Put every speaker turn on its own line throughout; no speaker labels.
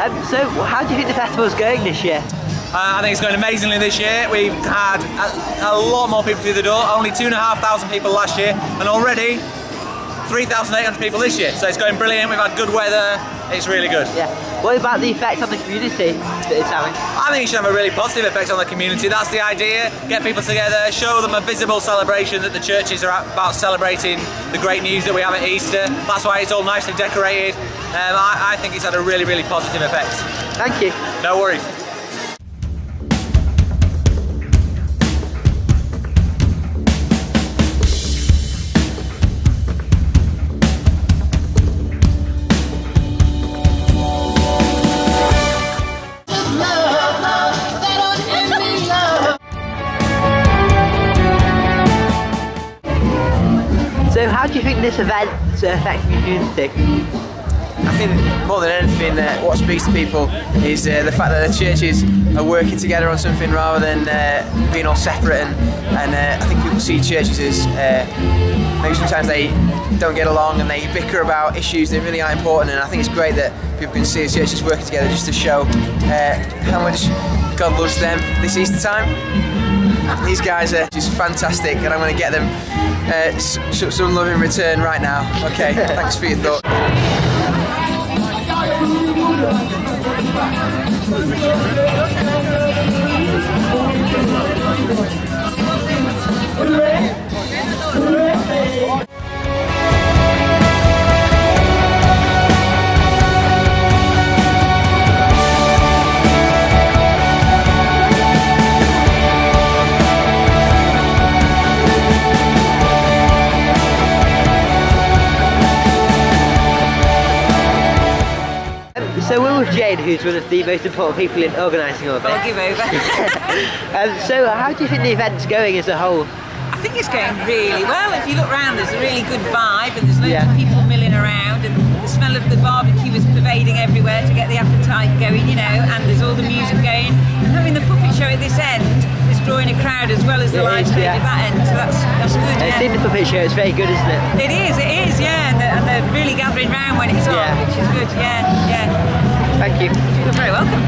So how do you think the festival's going this year?
I think it's going amazingly this year. We've had a lot more people through the door, only 2,500 people last year, and already 3,800 people this year. So it's going brilliant, we've had good weather, it's really good.
Yeah. What about the effect on the community that it's having?
I think it should have a really positive effect on the community. That's the idea, get people together, show them a visible celebration that the churches are about celebrating the great news that we have at Easter. That's why it's all nicely decorated. I think it's had a really, really positive effect.
Thank you.
No worries.
So how do you think this event affects the community?
I think more than anything, what speaks to people is the fact that the churches are working together on something rather than being all separate. And I think people see churches as maybe sometimes they don't get along and they bicker about issues that really aren't important. And I think it's great that people can see the churches working together just to show how much God loves them this Easter time. These guys are just fantastic, and I'm going to get them some love in return right now. Okay, thanks for your thought.
So we're with Jane, who's one of the most important people in organising all of this.
I'll give over.
So how do you think the event's going as a whole?
I think it's going really well. If you look around, there's a really good vibe, and there's loads of people milling around, and the smell of the barbecue is pervading everywhere to get the appetite going, you know, and there's all the music going. And having the puppet show at this end is drawing a crowd as well as the live stage at that end, so that's good.
I've seen the puppet show, it's very good, isn't it?
It is, yeah, and they're really gathering round when it's on, which is good, yeah.
Thank you.
You're very welcome.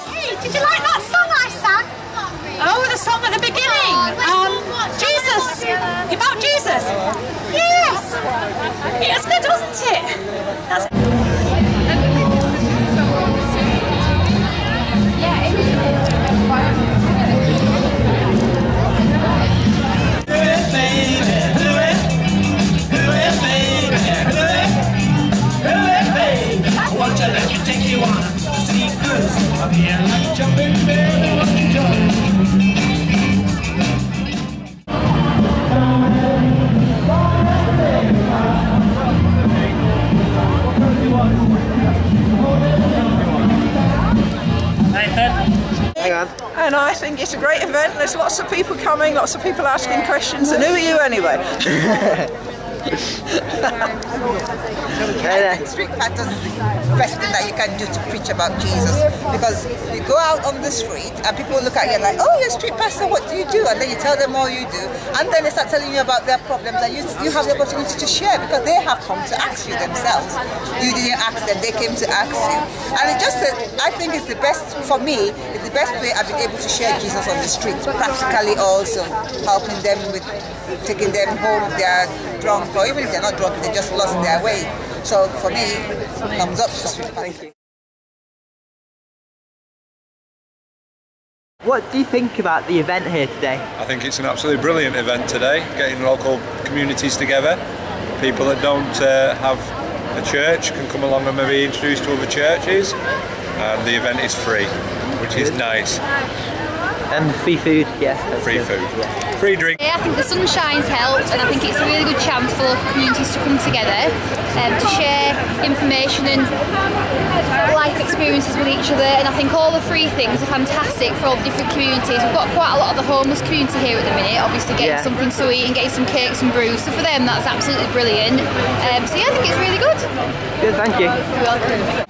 Hey, did you like that song I sang?
Oh, the song at the beginning. Jesus. About Jesus.
Yes!
It's good, wasn't it?
And I think it's a great event. There's lots of people coming, lots of people asking questions. And who are you anyway?
I think street patters is the best thing that you can do to preach about Jesus, because you go out on the street and people look at you like, oh, you're a street pastor, what do you do? And then you tell them all you do, and then they start telling you about their problems, and you have the opportunity to share because they have come to ask you themselves. You didn't ask them, they came to ask you. And it just, I think it's the best, for me, it's the best way I've been able to share Jesus on the street, practically also helping them with taking them home if they're drunk, or even if they're not drunk, they just lost their way. So for me, thumbs up for street pastor.
Thank you. What do you think about the event here today?
I think it's an absolutely brilliant event today, getting local communities together. People that don't have a church can come along and maybe be introduced to other churches, and the event is free, which is nice.
And free food, yeah.
Free food.
Yeah.
Free drink.
I think the sunshine's helped, and I think it's a really good chance for local communities to come together to share information and life experiences with each other. And I think all the free things are fantastic for all the different communities. We've got quite a lot of the homeless community here at the minute, obviously getting something to eat and getting some cakes and brews. So for them, that's absolutely brilliant. So yeah, I think it's really good.
Good, thank you.
You're welcome.